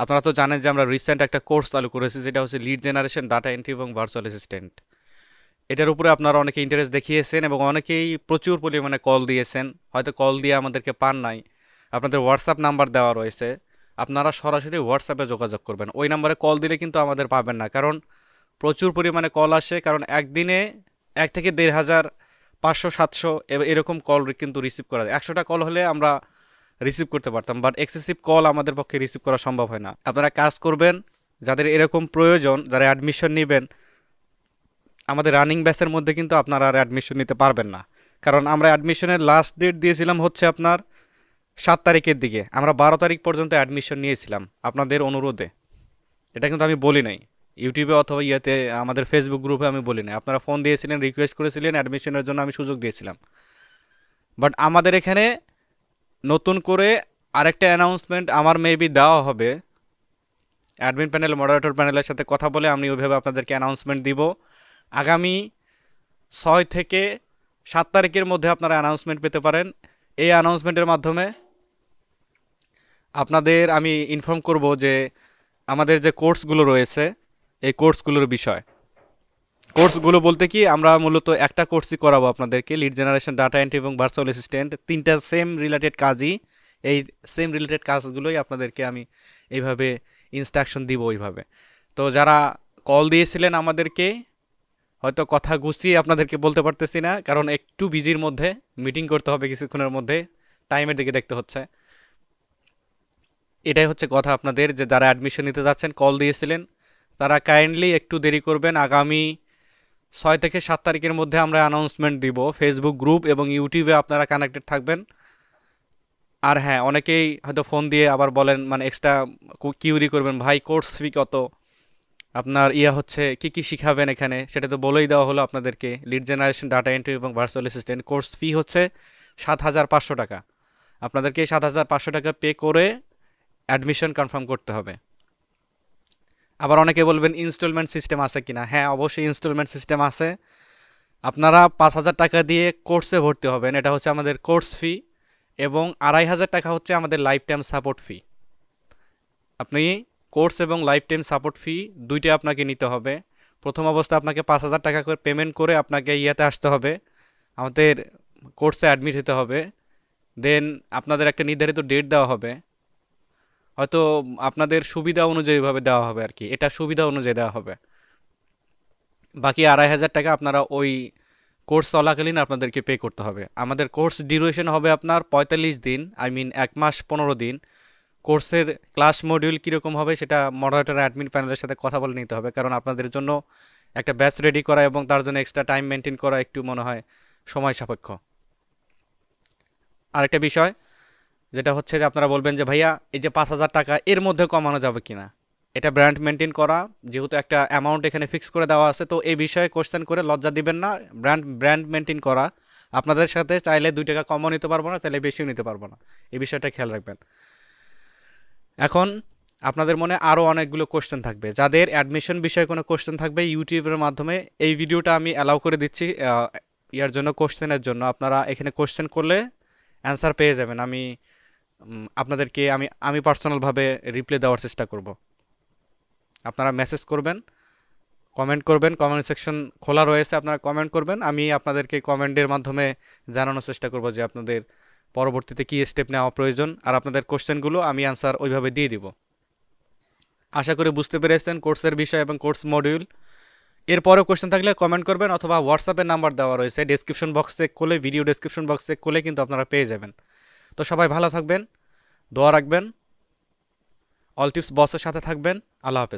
আপনারা তো জানেন যে আমরা রিসেন্ট একটা কোর্স চালু করেছি, যেটা হচ্ছে লিড জেনারেশন, ডাটা এন্ট্রি এবং ভার্চুয়াল অ্যাসিস্ট্যান্ট। এটার উপরে আপনারা অনেকে ইন্টারেস্ট দেখিয়েছেন এবং অনেকেই প্রচুর পরিমাণে কল দিয়েছেন। হয়তো কল দিয়ে আমাদেরকে পান নাই, আপনাদের হোয়াটসঅ্যাপ নাম্বার দেওয়া রয়েছে, আপনারা সরাসরি হোয়াটসঅ্যাপে যোগাযোগ করবেন। ওই নাম্বারে কল দিলে কিন্তু আমাদের পাবেন না, কারণ প্রচুর পরিমাণে কল আসে। কারণ একদিনে 1 থেকে 1,500, 500, 700 এরকম কল কিন্তু রিসিভ করা যায়। 100টা কল হলে আমরা রিসিভ করতে পারতাম, বাট এক্সেসিভ কল আমাদের পক্ষে রিসিভ করা সম্ভব হয় না। আপনারা কাজ করবেন, যাদের এরকম প্রয়োজন, যারা অ্যাডমিশন নেবেন, আমাদের রানিং ব্যাচের মধ্যে কিন্তু আপনারা আর অ্যাডমিশন নিতে পারবেন না। কারণ আমরা অ্যাডমিশনের লাস্ট ডেট দিয়েছিলাম হচ্ছে আপনার 7 তারিখের দিকে। আমরা 12 তারিখ পর্যন্ত অ্যাডমিশন নিয়েছিলাম আপনাদের অনুরোধে। এটা কিন্তু আমি বলি নাই ইউটিউবে অথবা ইয়েতে, আমাদের ফেসবুক গ্রুপে আমি বলি নাই। আপনারা ফোন দিয়েছিলেন, রিকোয়েস্ট করেছিলেন, অ্যাডমিশনের জন্য আমি সুযোগ দিয়েছিলাম। বাট আমাদের এখানে নতুন করে আরেকটা অ্যানাউন্সমেন্ট আমার মেবি দেওয়া হবে। অ্যাডমিন প্যানেল, মডারেটর প্যানেলের সাথে কথা বলে আমি ওইভাবে আপনাদেরকে অ্যানাউন্সমেন্ট দিব। আগামী 6 থেকে 7 তারিখের মধ্যে আপনারা অ্যানাউন্সমেন্ট পেতে পারেন। এই অ্যানাউন্সমেন্টের মাধ্যমে আপনাদের আমি ইনফর্ম করব যে আমাদের যে কোর্সগুলো রয়েছে, এই কোর্সগুলোর বিষয়। কোর্সগুলো বলতে কি, আমরা মূলত একটা কোর্সই করাবো আপনাদেরকে, লিড জেনারেশন, ডাটা এন্ট্রি এবং ভার্চুয়াল অ্যাসিস্ট্যান্ট। 3টা সেম রিলেটেড কাজই, এই সেম রিলেটেড কাজগুলোই আপনাদেরকে আমি এইভাবে ইনস্ট্রাকশন দিব ওইভাবে। তো যারা কল দিয়েছিলেন আমাদেরকে, হয়তো কথা গুছিয়ে আপনাদেরকে বলতে পারতেছি না, কারণ একটু বিজির মধ্যে, মিটিং করতে হবে কিছুক্ষণের মধ্যে, টাইমের দিকে দেখতে হচ্ছে। এটাই হচ্ছে কথা আপনাদের, যে যারা অ্যাডমিশন নিতে যাচ্ছেন কল দিয়েছিলেন, তারা কাইন্ডলি একটু দেরি করবেন। আগামী 6 থেকে 7 তারিখের মধ্যে আমরা অ্যানাউন্সমেন্ট দিব। ফেসবুক গ্রুপ এবং ইউটিউবে আপনারা কানেক্টেড থাকবেন। আর হ্যাঁ, অনেকেই হয়তো ফোন দিয়ে আবার বলেন, মানে এক্সট্রা কিউরি করবেন, ভাই কোর্স ফি কত, আপনার হচ্ছে কি কি শিখাবেন এখানে, সেটা তো বলেই দেওয়া হলো আপনাদেরকে। লিড জেনারেশন, ডাটা এন্ট্রি এবং ভার্চুয়াল অ্যাসিস্ট্যান্ট কোর্স ফি হচ্ছে 7,500 টাকা। আপনাদেরকে 7,500 টাকা পে করে অ্যাডমিশন কনফার্ম করতে হবে। আবার অনেকে বলবেন ইনস্টলমেন্ট সিস্টেম আছে কিনা। হ্যাঁ, অবশ্যই ইনস্টলমেন্ট সিস্টেম আছে। আপনারা 5,000 টাকা দিয়ে কোর্সে ভর্তি হবেন, এটা হচ্ছে আমাদের কোর্স ফি, এবং 2,500 টাকা হচ্ছে আমাদের লাইফ টাইম সাপোর্ট ফি। আপনি কোর্স এবং লাইফ টাইম সাপোর্ট ফি দুইটা আপনাকে নিতে হবে। প্রথম অবস্থায় আপনাকে 5,000 টাকা করে পেমেন্ট করে আপনাকে আসতে হবে, আমাদের কোর্সে অ্যাডমিট হতে হবে। দেন আপনাদের একটা নির্ধারিত ডেট দেওয়া হবে, হয়তো আপনাদের সুবিধা অনুযায়ীভাবে দেওয়া হবে আর কি, এটা সুবিধা অনুযায়ী দেওয়া হবে। বাকি 2,500 টাকা আপনারা ওই কোর্স চলাকালীন আপনাদেরকে পে করতে হবে। আমাদের কোর্স ডিউরেশন হবে আপনার 45 দিন, আই মিন 1 মাস 15 দিন। কোর্সের ক্লাস মডিউল কীরকম হবে সেটা মডারেটর অ্যাডমিন প্যানেলের সাথে কথা বলে নিতে হবে, কারণ আপনাদের জন্য একটা ব্যাচ রেডি করা এবং তার জন্য এক্সট্রা টাইম মেনটেন করা একটু মনে হয় সময় সাপেক্ষ। আরেকটা বিষয় যেটা হচ্ছে যে আপনারা বলবেন যে ভাইয়া এই যে 5,000 টাকা এর মধ্যে কমানো যাবে কিনা, এটা ব্র্যান্ড মেনটেন করা, যেহেতু একটা অ্যামাউন্ট এখানে ফিক্স করে দেওয়া আছে, তো এই বিষয়ে কোশ্চেন করে লজ্জা দিবেন না। ব্র্যান্ড মেনটেন করা, আপনাদের সাথে চাইলে 2 টাকা কমও নিতে পারবো না, চাইলে বেশিও নিতে পারবো না, এই বিষয়টা খেয়াল রাখবেন। এখন আপনাদের মনে আরও অনেকগুলো কোশ্চেন থাকবে, যাদের অ্যাডমিশন বিষয়ে কোনো কোশ্চেন থাকবে ইউটিউবের মাধ্যমে এই ভিডিওটা আমি অ্যালাউ করে দিচ্ছি ইয়ার জন্য, কোশ্চেনের জন্য। আপনারা এখানে কোশ্চেন করলে অ্যান্সার পেয়ে যাবেন। আমি আপনাদেরকে আমি পার্সোনালভাবে রিপ্লাই দেওয়ার চেষ্টা করব। আপনারা মেসেজ করবেন, কমেন্ট করবেন, কমেন্ট সেকশন খোলা রয়েছে, আপনারা কমেন্ট করবেন, আমি আপনাদেরকে কমেন্টের মাধ্যমে জানানোর চেষ্টা করব যে আপনাদের পরবর্তীতে কী স্টেপ নেওয়া প্রয়োজন, আর আপনাদের কোশ্চেনগুলো আমি অ্যান্সার ওইভাবে দিয়ে দিব। আশা করি বুঝতে পেরেছেন কোর্সের বিষয় এবং কোর্স মডিউল। এরপরেও কোশ্চেন থাকলে কমেন্ট করবেন, অথবা হোয়াটসঅ্যাপের নাম্বার দেওয়া রয়েছে ডেসক্রিপশন বক্স চেক করলে, ভিডিও ডেসক্রিপশন বক্স চেক করলে কিন্তু আপনারা পেয়ে যাবেন। তো সবাই ভালো থাকবেন, দোয়া রাখবেন, অল টিপস বসের সাথে থাকবেন। আল্লাহ হাফেজ।